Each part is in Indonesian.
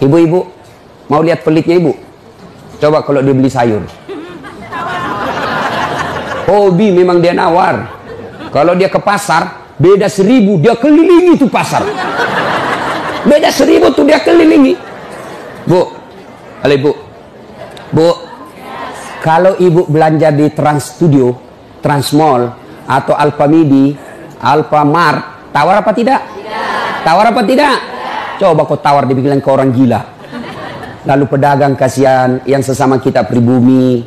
Ibu-ibu, mau lihat pelitnya ibu? Coba kalau dia beli sayur. Hobi memang dia nawar. Kalau dia ke pasar, beda 1000, dia kelilingi tuh pasar. Beda 1000 tuh dia kelilingi. Bu, halo ibu. Bu, kalau ibu belanja di Trans Studio, Trans Mall, atau Alfamidi, Alfamart, tawar apa tidak? Tidak. Tawar apa tidak? Tidak. Coba kau tawar, dibilang ke orang gila. Lalu pedagang kasihan, yang sesama kita pribumi,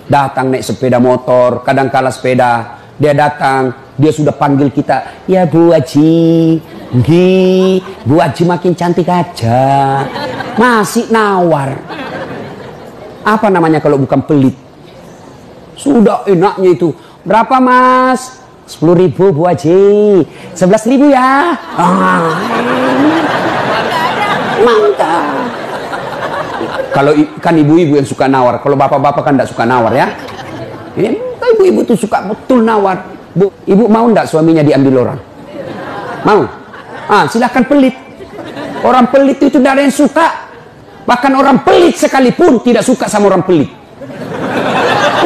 datang naik sepeda motor, kadang kala sepeda, dia datang, dia sudah panggil kita, ya Bu Haji, Bu Haji makin cantik aja, masih nawar. Apa namanya kalau bukan pelit? Sudah enaknya itu, berapa mas? 10.000 Bu Haji, 11.000 ya. Mantap. Kalau kan ibu-ibu yang suka nawar, kalau bapak-bapak kan tidak suka nawar ya. Ini ibu-ibu tuh suka betul nawar. Bu, ibu mau ndak suaminya diambil orang? Mau? Silahkan pelit. Orang pelit itu tidak ada yang suka. Bahkan orang pelit sekalipun tidak suka sama orang pelit.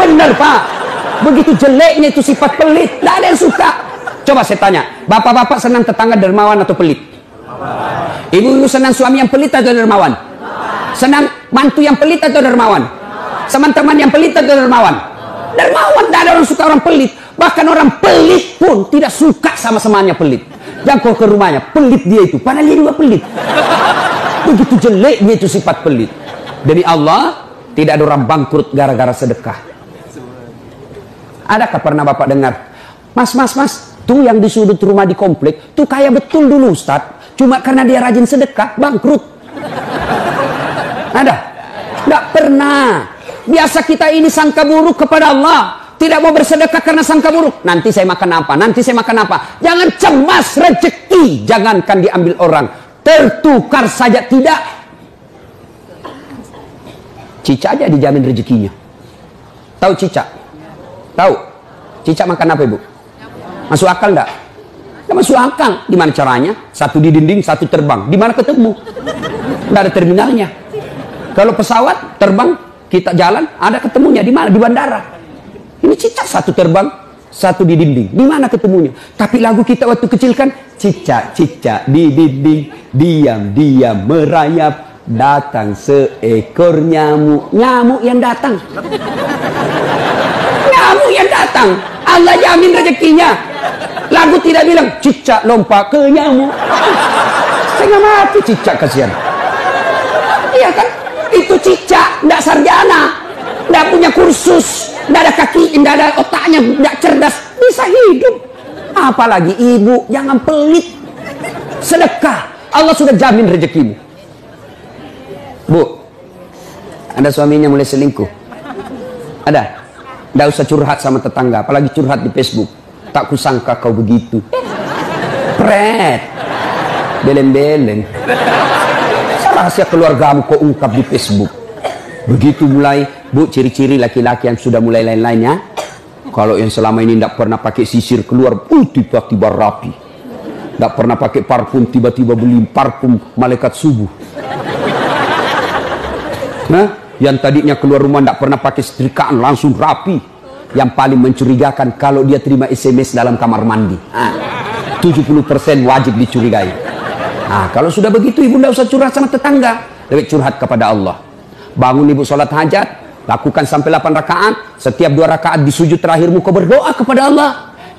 Benar Pak. Begitu jeleknya itu sifat pelit, tidak ada yang suka. Coba saya tanya, bapak-bapak senang tetangga dermawan atau pelit? Ibu-ibu senang suami yang pelit atau dermawan? Senang mantu yang pelit atau dermawan? Teman-teman yang pelit atau dermawan? Dermawan, tidak ada orang suka orang pelit. Bahkan orang pelit pun tidak suka sama semuanya pelit. Jangan kau ke rumahnya, pelit dia itu, padahal dia juga pelit. Begitu jeleknya itu sifat pelit. Demi Allah, tidak ada orang bangkrut gara-gara sedekah. Adakah pernah bapak dengar, mas, tuh yang di sudut rumah di komplek, tuh kaya betul dulu Ustadz, cuma karena dia rajin sedekah, bangkrut. Ada? Tidak pernah. Biasa kita ini sangka buruk kepada Allah. Tidak mau bersedekah karena sangka buruk. Nanti saya makan apa? Nanti saya makan apa? Jangan cemas rezeki. Jangankan diambil orang. Tertukar saja tidak. Cicak aja dijamin rezekinya. Tahu cicak? Tahu? Cicak makan apa ibu? Masuk akal enggak? Tidak masuk akal. Gimana caranya? Satu di dinding, satu terbang. Di mana ketemu? Tidak ada terminalnya. Kalau pesawat terbang, kita jalan, ada ketemunya di mana? Di bandara. Ini cicak satu terbang, satu di dinding. Di mana ketemunya? Tapi lagu kita waktu kecil kan, cicak-cicak di dinding, diam-diam merayap, datang seekor nyamuk. Nyamuk yang datang. Nyamuk yang datang. Allah jamin rezekinya. Lagu tidak bilang cicak lompat ke nyamuk. Setengah mati cicak, kasihan. Iya kan? Itu cicak, tidak sarjana, tidak punya kursus, tidak ada kaki, tidak ada otaknya, tidak cerdas, bisa hidup. Apalagi ibu, jangan pelit. Sedekah, Allah sudah jamin rezekimu. Bu, ada suaminya mulai selingkuh? Ada? Tidak usah curhat sama tetangga, apalagi curhat di Facebook. Tak kusangka kau begitu. Pret, beleng-beleng. Rahasia keluargamu kau ungkap di Facebook. Begitu mulai, bu, ciri-ciri laki-laki yang sudah mulai lain-lainnya. Kalau yang selama ini tidak pernah pakai sisir keluar, tiba-tiba rapi. Tidak pernah pakai parfum, tiba-tiba beli parfum malaikat subuh. Nah, yang tadinya keluar rumah tidak pernah pakai setrikaan, langsung rapi. Yang paling mencurigakan kalau dia terima SMS dalam kamar mandi. 70% wajib dicurigai. Nah, kalau sudah begitu ibu tidak usah curhat sama tetangga, lebih curhat kepada Allah. Bangun ibu sholat hajat, lakukan sampai 8 rakaat. Setiap 2 rakaat di sujud terakhirmu kau berdoa kepada Allah.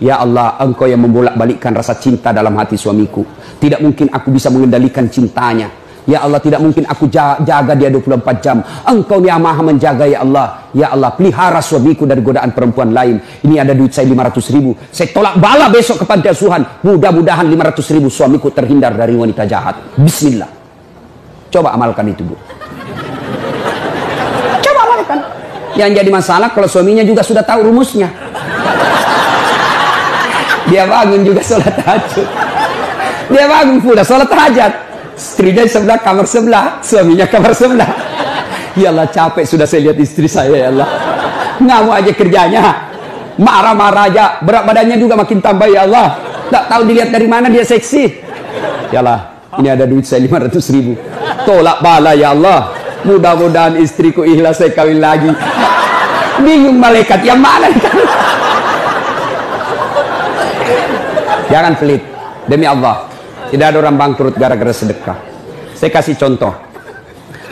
Ya Allah, engkau yang membolak-balikkan rasa cinta dalam hati suamiku. Tidak mungkin aku bisa mengendalikan cintanya. Ya Allah, tidak mungkin aku jaga dia 24 jam. Engkau yang maha menjaga ya Allah. Ya Allah, pelihara suamiku dari godaan perempuan lain. Ini ada duit saya 500.000. Saya tolak bala besok ke panti asuhan. Mudah-mudahan 500.000 suamiku terhindar dari wanita jahat. Bismillah. Coba amalkan itu, Bu. Coba amalkan. Yang jadi masalah kalau suaminya juga sudah tahu rumusnya. Dia bangun juga sholat hajat. Dia bangun pula sholat hajat. Istrinya sebelah, kamar sebelah, suaminya kamar sebelah. Ya Allah, capek sudah saya lihat istri saya, ya Allah. Ngamuk aja kerjanya, marah-marah aja, berat badannya juga makin tambah, ya Allah. Tak tahu dilihat dari mana dia seksi. Ya Allah, ini ada duit saya 500.000. tolak bala ya Allah. Mudah-mudahan istriku ikhlas saya kawin lagi. Bingung malaikat yang mana? Jangan pelit. Demi Allah, tidak ada orang bangkrut gara-gara sedekah. Saya kasih contoh.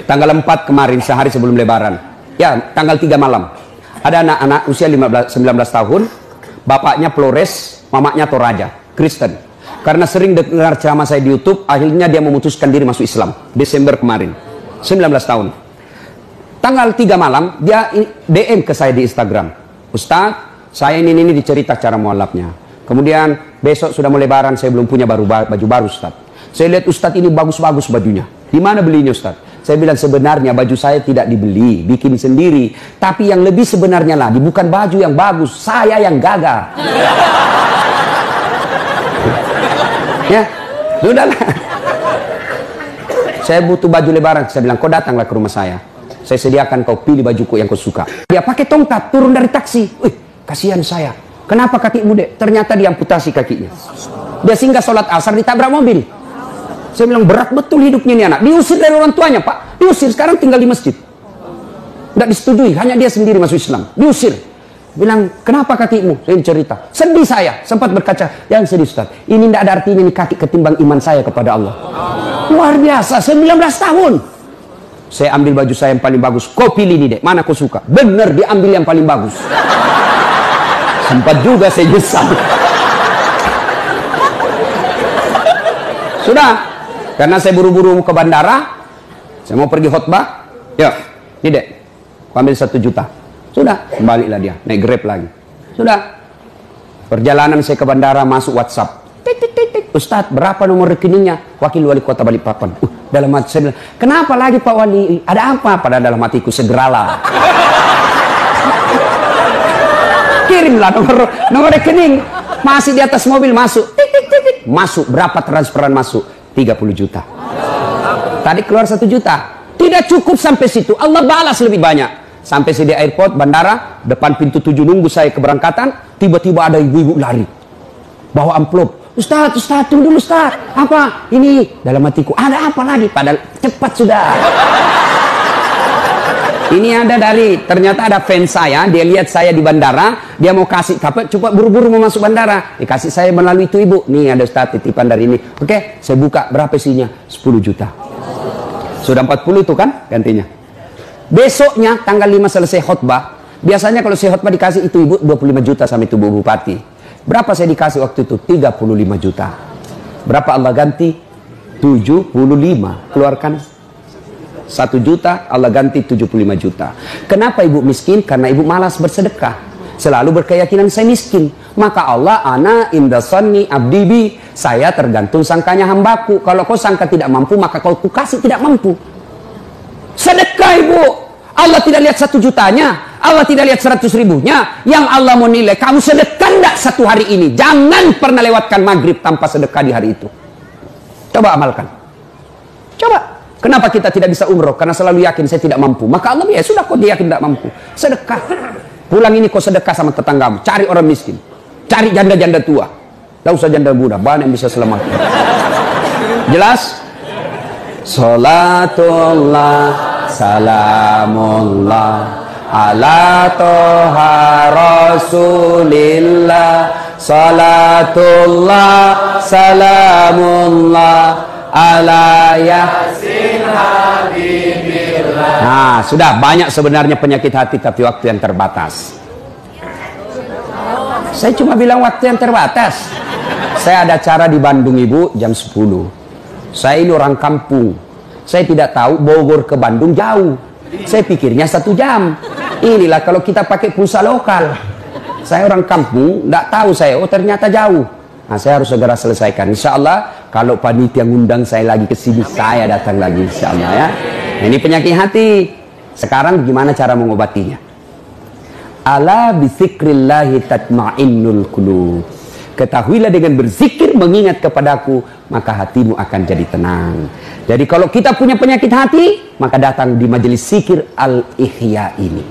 Tanggal 4 kemarin, sehari sebelum lebaran. Ya, tanggal 3 malam. Ada anak-anak usia 19 tahun. Bapaknya Flores, mamanya Toraja, Kristen. Karena sering dengar ceramah saya di YouTube, akhirnya dia memutuskan diri masuk Islam. Desember kemarin. 19 tahun. Tanggal 3 malam, dia DM ke saya di Instagram. Ustaz, saya ini dicerita cara mualafnya. Kemudian besok sudah mau lebaran, saya belum punya baju baru Ustaz. Saya lihat Ustaz ini bagus-bagus bajunya. Di mana belinya Ustaz? Saya bilang sebenarnya baju saya tidak dibeli, bikin sendiri. Tapi yang lebih sebenarnya lagi, bukan baju yang bagus, saya yang gagal. Ya, sudahlah. Saya butuh baju lebaran. Saya bilang, kau datanglah ke rumah saya. Saya sediakan kau pilih bajuku yang kau suka. Dia pakai tongkat, turun dari taksi. Wih, kasihan saya. Kenapa kakimu, Dek? Ternyata diamputasi kakinya. Dia singgah sholat asar, ditabrak mobil. Saya bilang, berat betul hidupnya ini anak. Diusir dari orang tuanya, Pak. Diusir, sekarang tinggal di masjid. Tidak disetujui, hanya dia sendiri masuk Islam. Diusir. Bilang, kenapa kakimu? Saya cerita. Sedih saya. Sempat berkaca. Jangan sedih, Ustaz. Ini tidak ada artinya ini kaki ketimbang iman saya kepada Allah. Luar biasa, 19 tahun. Saya ambil baju saya yang paling bagus. Kau pilih ini, Dek. Mana kau suka? Benar, diambil yang paling bagus. Sempat juga saya nyesal. Sudah. Karena saya buru-buru ke bandara. Saya mau pergi khutbah. Ya, ini Dek. Kau ambil 1 juta. Sudah, kembalilah dia, naik Grab lagi. Sudah. Perjalanan saya ke bandara, masuk WhatsApp. Ustadz, berapa nomor rekeningnya? Wakil Wali Kota Balikpapan. Dalam hati saya bilang, kenapa lagi Pak Wali? Ada apa? Pada dalam hatiku, segeralah. Kirimlah nomor rekening. Masih di atas mobil, masuk. Masuk, berapa transferan masuk? 30 juta. Tadi keluar 1 juta. Tidak cukup sampai situ, Allah balas lebih banyak. Sampai saya di airport, bandara, depan pintu 7 nunggu saya keberangkatan, tiba-tiba ada ibu-ibu lari. Bawa amplop. Ustaz, tunggu dulu Ustaz. Apa? Ini dalam hatiku, ada apa lagi? Padahal cepat sudah. Ini ada ternyata ada fans saya, dia lihat saya di bandara, dia mau kasih, coba buru-buru mau masuk bandara. Dikasih saya melalui itu ibu. Nih ada Ustaz titipan dari ini. Oke, saya buka, berapa isinya? 10 juta. Sudah 40 itu kan gantinya. Besoknya tanggal 5 selesai khutbah. Biasanya kalau saya khutbah dikasih itu ibu 25 juta sama itu bu bupati. Berapa saya dikasih waktu itu? 35 juta. Berapa Allah ganti? 75. Keluarkan 1 juta, Allah ganti 75 juta. Kenapa ibu miskin? Karena ibu malas bersedekah. Selalu berkeyakinan saya miskin. Maka Allah, ana indasani abdibi. Saya tergantung sangkanya hambaku. Kalau kau sangka tidak mampu, maka kau kasih tidak mampu. Sedekah ibu. Allah tidak lihat 1 jutanya, Allah tidak lihat 100 ribunya. Yang Allah mau nilai, kamu sedekah enggak 1 hari ini. Jangan pernah lewatkan maghrib tanpa sedekah di hari itu. Coba amalkan. Coba. Kenapa kita tidak bisa umroh? Karena selalu yakin saya tidak mampu. Maka Allah, ya sudah kok dia yakin tidak mampu. Sedekah. Pulang ini kau sedekah sama tetanggamu. Cari orang miskin. Cari janda-janda tua. Tidak usah janda muda, banyak yang bisa selamat. Jelas? Salatullah salamullah ala toha rasulillah. Salatullah salamullah ala yasin habibillah. Nah, sudah banyak sebenarnya penyakit hati, tapi waktu yang terbatas. Saya cuma bilang waktu yang terbatas. Saya ada acara di Bandung ibu jam 10. Saya ini orang kampung. Saya tidak tahu Bogor ke Bandung jauh. Saya pikirnya 1 jam. Inilah kalau kita pakai pulsa lokal. Saya orang kampung, tidak tahu saya. Oh ternyata jauh. Nah saya harus segera selesaikan. Insya Allah kalau panitia ngundang saya lagi ke sini, saya datang lagi. Insya Allah ya. Ini penyakit hati. Sekarang gimana cara mengobatinya? Ala bizikrillahi tatma'innul qulub. Ketahuilah dengan berzikir mengingat kepadaku, maka hatimu akan jadi tenang. Jadi kalau kita punya penyakit hati, maka datang di majelis zikir Al-Ihya ini.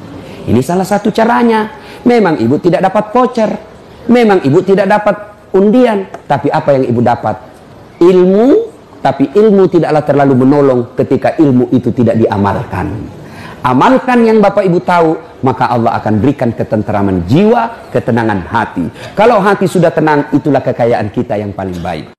Ini salah satu caranya. Memang ibu tidak dapat voucher, memang ibu tidak dapat undian, tapi apa yang ibu dapat? Ilmu tapi ilmu tidaklah terlalu menolong ketika ilmu itu tidak diamalkan. Amalkan yang Bapak Ibu tahu, maka Allah akan berikan ketenteraman jiwa, ketenangan hati. Kalau hati sudah tenang, itulah kekayaan kita yang paling baik.